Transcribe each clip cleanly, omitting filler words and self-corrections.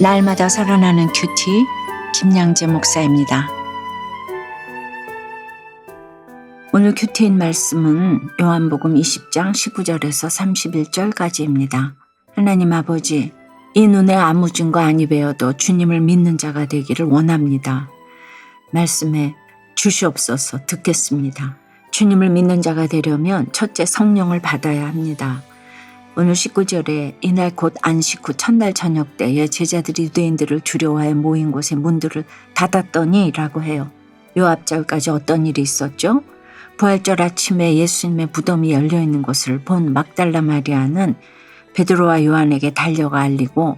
날마다 살아나는 큐티 김양재 목사입니다. 오늘 큐티인 말씀은 요한복음 20장 19절에서 31절까지입니다. 하나님 아버지, 이 눈에 아무 증거 아니 배어도 주님을 믿는 자가 되기를 원합니다. 말씀에 주시옵소서 듣겠습니다. 주님을 믿는 자가 되려면 첫째 성령을 받아야 합니다. 오늘 19절에 이날 곧 안식 후 첫날 저녁 때에 제자들이 유대인들을 두려워하여 모인 곳에 문들을 닫았더니 라고 해요. 요 앞절까지 어떤 일이 있었죠? 부활절 아침에 예수님의 무덤이 열려있는 것을 본 막달라 마리아는 베드로와 요한에게 달려가 알리고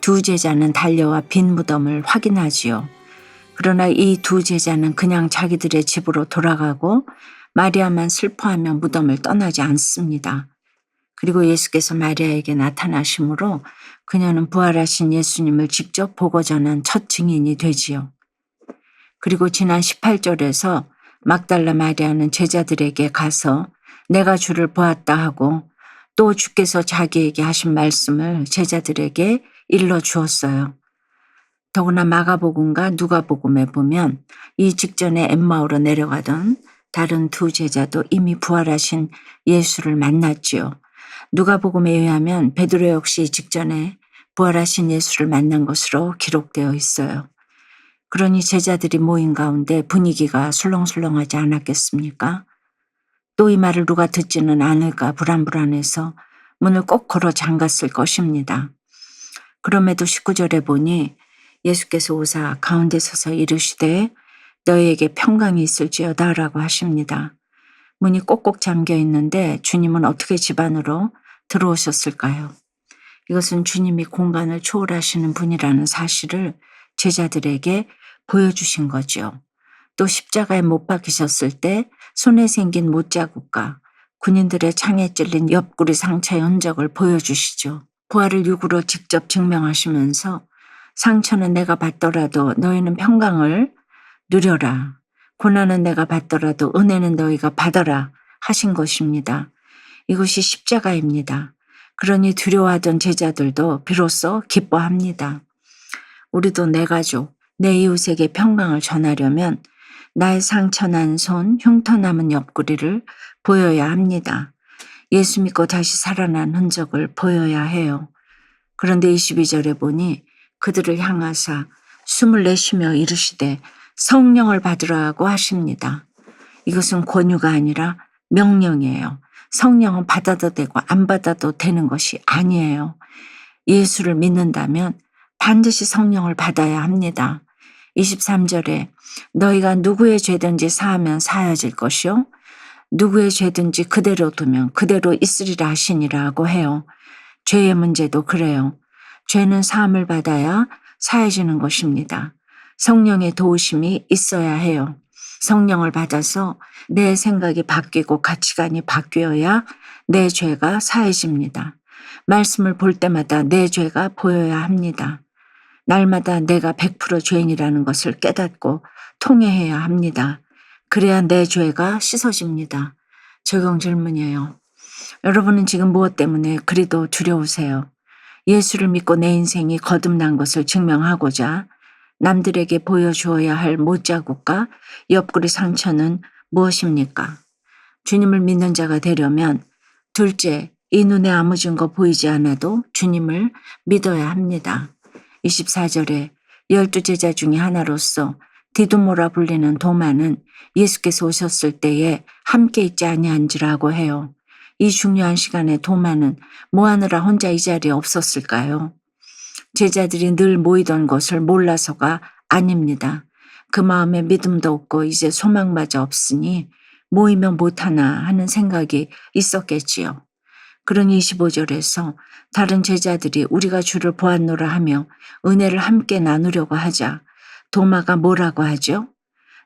두 제자는 달려와 빈 무덤을 확인하지요. 그러나 이 두 제자는 그냥 자기들의 집으로 돌아가고 마리아만 슬퍼하며 무덤을 떠나지 않습니다. 그리고 예수께서 마리아에게 나타나심으로 그녀는 부활하신 예수님을 직접 보고 전한 첫 증인이 되지요. 그리고 지난 18절에서 막달라 마리아는 제자들에게 가서 내가 주를 보았다 하고 또 주께서 자기에게 하신 말씀을 제자들에게 일러 주었어요. 더구나 마가복음과 누가복음에 보면 이 직전에 엠마오로 내려가던 다른 두 제자도 이미 부활하신 예수를 만났지요. 누가복음에 의하면 베드로 역시 직전에 부활하신 예수를 만난 것으로 기록되어 있어요. 그러니 제자들이 모인 가운데 분위기가 술렁술렁하지 않았겠습니까? 또 이 말을 누가 듣지는 않을까 불안해서 문을 꼭 걸어 잠갔을 것입니다. 그럼에도 19절에 보니 예수께서 오사 가운데 서서 이르시되 너희에게 평강이 있을지어다 라고 하십니다. 문이 꼭꼭 잠겨 있는데 주님은 어떻게 집 안으로 들어오셨을까요? 이것은 주님이 공간을 초월하시는 분이라는 사실을 제자들에게 보여주신 거죠. 또 십자가에 못 박히셨을 때 손에 생긴 못자국과 군인들의 창에 찔린 옆구리 상처의 흔적을 보여주시죠. 부활을 육으로 직접 증명하시면서 상처는 내가 받더라도 너희는 평강을 누려라. 고난은 내가 받더라도 은혜는 너희가 받아라 하신 것입니다. 이것이 십자가입니다. 그러니 두려워하던 제자들도 비로소 기뻐합니다. 우리도 내 가족, 내 이웃에게 평강을 전하려면 나의 상처난 손, 흉터 남은 옆구리를 보여야 합니다. 예수 믿고 다시 살아난 흔적을 보여야 해요. 그런데 22절에 보니 그들을 향하사 숨을 내쉬며 이르시되 성령을 받으라고 하십니다. 이것은 권유가 아니라 명령이에요. 성령은 받아도 되고 안 받아도 되는 것이 아니에요. 예수를 믿는다면 반드시 성령을 받아야 합니다. 23절에 너희가 누구의 죄든지 사하면 사하질 것이요 누구의 죄든지 그대로 두면 그대로 있으리라 하시니라고 해요. 죄의 문제도 그래요. 죄는 사함을 받아야 사해지는 것입니다. 성령의 도우심이 있어야 해요. 성령을 받아서 내 생각이 바뀌고 가치관이 바뀌어야 내 죄가 사해집니다. 말씀을 볼 때마다 내 죄가 보여야 합니다. 날마다 내가 100% 죄인이라는 것을 깨닫고 통회해야 합니다. 그래야 내 죄가 씻어집니다. 적용 질문이에요. 여러분은 지금 무엇 때문에 그리도 두려우세요? 예수를 믿고 내 인생이 거듭난 것을 증명하고자 남들에게 보여주어야 할 못자국과 옆구리 상처는 무엇입니까? 주님을 믿는 자가 되려면 둘째, 이 눈에 아무 증거 보이지 않아도 주님을 믿어야 합니다. 24절에 12제자 중에 하나로서 디두모라 불리는 도마는 예수께서 오셨을 때에 함께 있지 아니한지라고 해요. 이 중요한 시간에 도마는 뭐 하느라 혼자 이 자리에 없었을까요? 제자들이 늘 모이던 것을 몰라서가 아닙니다. 그 마음에 믿음도 없고 이제 소망마저 없으니 모이면 못하나 하는 생각이 있었겠지요. 그러니 25절에서 다른 제자들이 우리가 주를 보았노라 하며 은혜를 함께 나누려고 하자 도마가 뭐라고 하죠?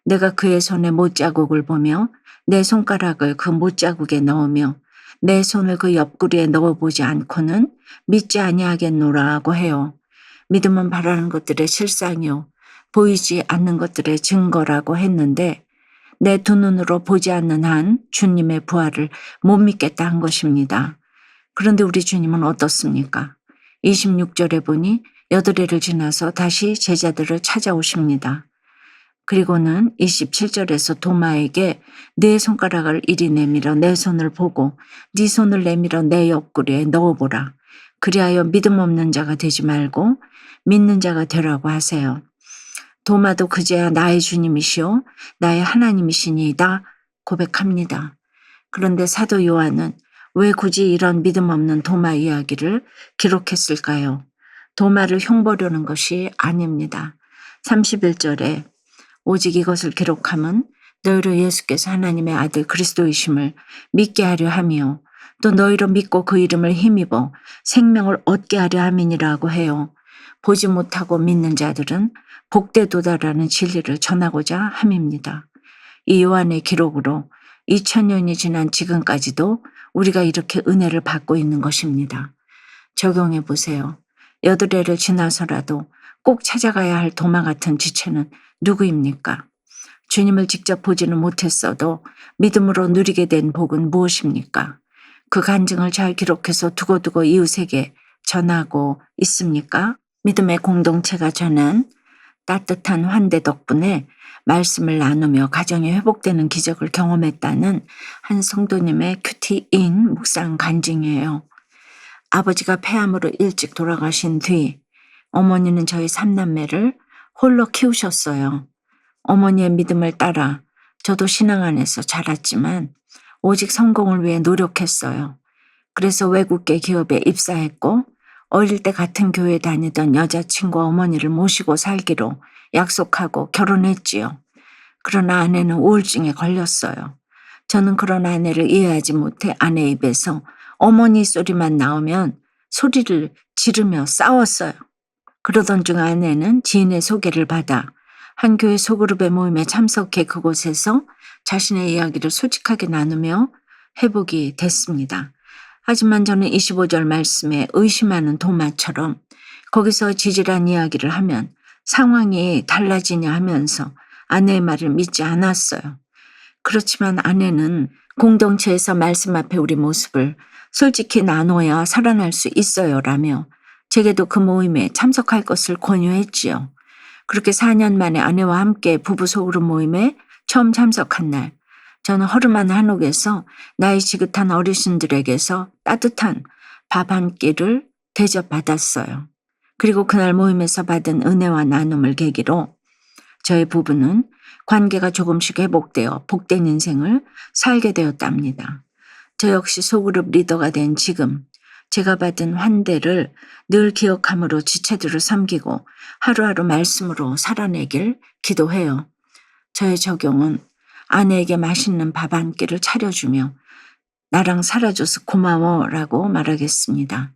내가 그의 손에 못자국을 보며 내 손가락을 그 못자국에 넣으며 내 손을 그 옆구리에 넣어보지 않고는 믿지 아니하겠노라고 해요. 믿음은 바라는 것들의 실상이요 보이지 않는 것들의 증거라고 했는데 내 두 눈으로 보지 않는 한 주님의 부활을 못 믿겠다 한 것입니다. 그런데 우리 주님은 어떻습니까? 26절에 보니 8해를 지나서 다시 제자들을 찾아오십니다. 그리고는 27절에서 도마에게 네 손가락을 이리 내밀어 내 손을 보고 네 손을 내밀어 내 옆구리에 넣어보라. 그리하여 믿음 없는 자가 되지 말고 믿는 자가 되라고 하세요. 도마도 그제야 나의 주님이시오 나의 하나님이시니이다 고백합니다. 그런데 사도 요한은 왜 굳이 이런 믿음 없는 도마 이야기를 기록했을까요? 도마를 흉보려는 것이 아닙니다. 31절에 오직 이것을 기록함은 너희로 예수께서 하나님의 아들 그리스도이심을 믿게 하려 함이요 또 너희로 믿고 그 이름을 힘입어 생명을 얻게 하려 함이니라고 해요. 보지 못하고 믿는 자들은 복되도다라는 진리를 전하고자 함입니다. 이 요한의 기록으로 2000년이 지난 지금까지도 우리가 이렇게 은혜를 받고 있는 것입니다. 적용해 보세요. 8해를 지나서라도 꼭 찾아가야 할 도마 같은 지체는 누구입니까? 주님을 직접 보지는 못했어도 믿음으로 누리게 된 복은 무엇입니까? 그 간증을 잘 기록해서 두고두고 이웃에게 전하고 있습니까? 믿음의 공동체가 전한 따뜻한 환대 덕분에 말씀을 나누며 가정이 회복되는 기적을 경험했다는 한 성도님의 큐티인 묵상 간증이에요. 아버지가 폐암으로 일찍 돌아가신 뒤 어머니는 저희 3남매를 홀로 키우셨어요. 어머니의 믿음을 따라 저도 신앙 안에서 자랐지만 오직 성공을 위해 노력했어요. 그래서 외국계 기업에 입사했고 어릴 때 같은 교회 다니던 여자친구 어머니를 모시고 살기로 약속하고 결혼했지요. 그러나 아내는 우울증에 걸렸어요. 저는 그런 아내를 이해하지 못해 아내 입에서 어머니 소리만 나오면 소리를 지르며 싸웠어요. 그러던 중 아내는 지인의 소개를 받아 한 교회 소그룹의 모임에 참석해 그곳에서 자신의 이야기를 솔직하게 나누며 회복이 됐습니다. 하지만 저는 25절 말씀에 의심하는 도마처럼 거기서 지질한 이야기를 하면 상황이 달라지냐 하면서 아내의 말을 믿지 않았어요. 그렇지만 아내는 공동체에서 말씀 앞에 우리 모습을 솔직히 나눠야 살아날 수 있어요 라며 제게도 그 모임에 참석할 것을 권유했지요. 그렇게 4년 만에 아내와 함께 부부 소그룹 모임에 처음 참석한 날 저는 허름한 한옥에서 나이 지긋한 어르신들에게서 따뜻한 밥 한 끼를 대접받았어요. 그리고 그날 모임에서 받은 은혜와 나눔을 계기로 저의 부부는 관계가 조금씩 회복되어 복된 인생을 살게 되었답니다. 저 역시 소그룹 리더가 된 지금 제가 받은 환대를 늘 기억함으로 지체들을 섬기고 하루하루 말씀으로 살아내길 기도해요. 저의 적용은 아내에게 맛있는 밥 한 끼를 차려주며 나랑 살아줘서 고마워라고 말하겠습니다.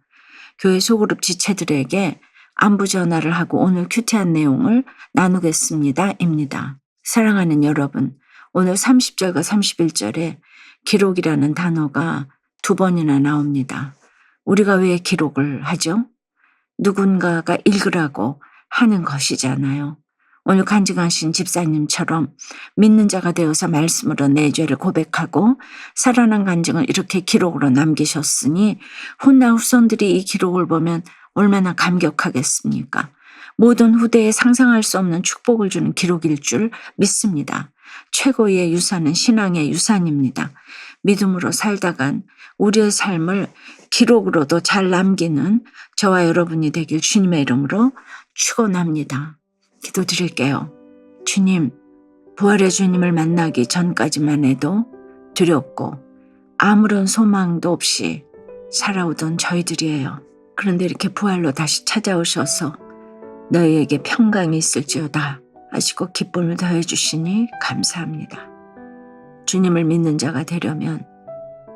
교회 소그룹 지체들에게 안부 전화를 하고 오늘 큐티한 내용을 나누겠습니다. 입니다. 사랑하는 여러분, 오늘 30절과 31절에 기록이라는 단어가 2번이나 나옵니다. 우리가 왜 기록을 하죠? 누군가가 읽으라고 하는 것이잖아요. 오늘 간증하신 집사님처럼 믿는 자가 되어서 말씀으로 내 죄를 고백하고 살아난 간증을 이렇게 기록으로 남기셨으니 훗날 후손들이 이 기록을 보면 얼마나 감격하겠습니까? 모든 후대에 상상할 수 없는 축복을 주는 기록일 줄 믿습니다. 최고의 유산은 신앙의 유산입니다. 믿음으로 살다간 우리의 삶을 기록으로도 잘 남기는 저와 여러분이 되길 주님의 이름으로 축원합니다. 기도드릴게요. 주님, 부활의 주님을 만나기 전까지만 해도 두렵고 아무런 소망도 없이 살아오던 저희들이에요. 그런데 이렇게 부활로 다시 찾아오셔서 너희에게 평강이 있을지어다 하시고 기쁨을 더해 주시니 감사합니다. 주님을 믿는 자가 되려면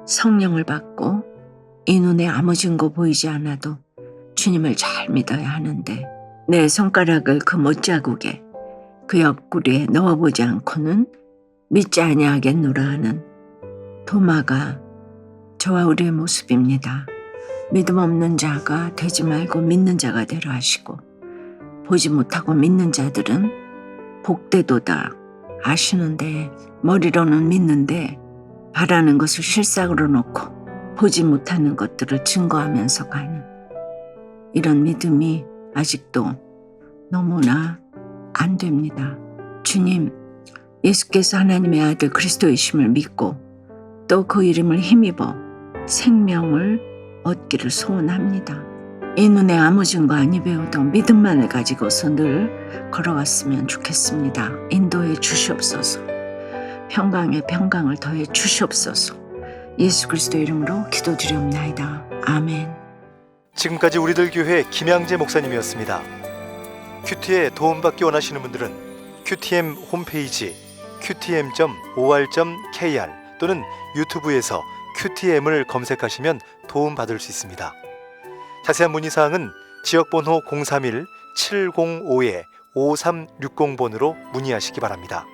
성령을 받고 이 눈에 아무 증거 보이지 않아도 주님을 잘 믿어야 하는데 내 손가락을 그 못자국에 그 옆구리에 넣어보지 않고는 믿지 아니하겠노라 하는 도마가 저와 우리의 모습입니다. 믿음 없는 자가 되지 말고 믿는 자가 되라 하시고 보지 못하고 믿는 자들은 복되도다 아시는데 머리로는 믿는데 바라는 것을 실상으로 놓고 보지 못하는 것들을 증거하면서 가는 이런 믿음이 아직도 너무나 안 됩니다. 주님, 예수께서 하나님의 아들 그리스도이심을 믿고 또 그 이름을 힘입어 생명을 얻기를 소원합니다. 이 눈에 아무 증거 아니 배우도 믿음만을 가지고서 늘 걸어갔으면 좋겠습니다. 인도해 주시옵소서. 평강에 평강을 더해 주시옵소서. 예수 그리스도 이름으로 기도드리옵나이다. 아멘. 지금까지 우리들 교회 김양재 목사님이었습니다. 큐티에 도움받기 원하시는 분들은 QTM 홈페이지 qtm.or.kr 또는 유튜브에서 QTM을 검색하시면 도움받을 수 있습니다. 자세한 문의사항은 지역번호 031-705-5360번으로 문의하시기 바랍니다.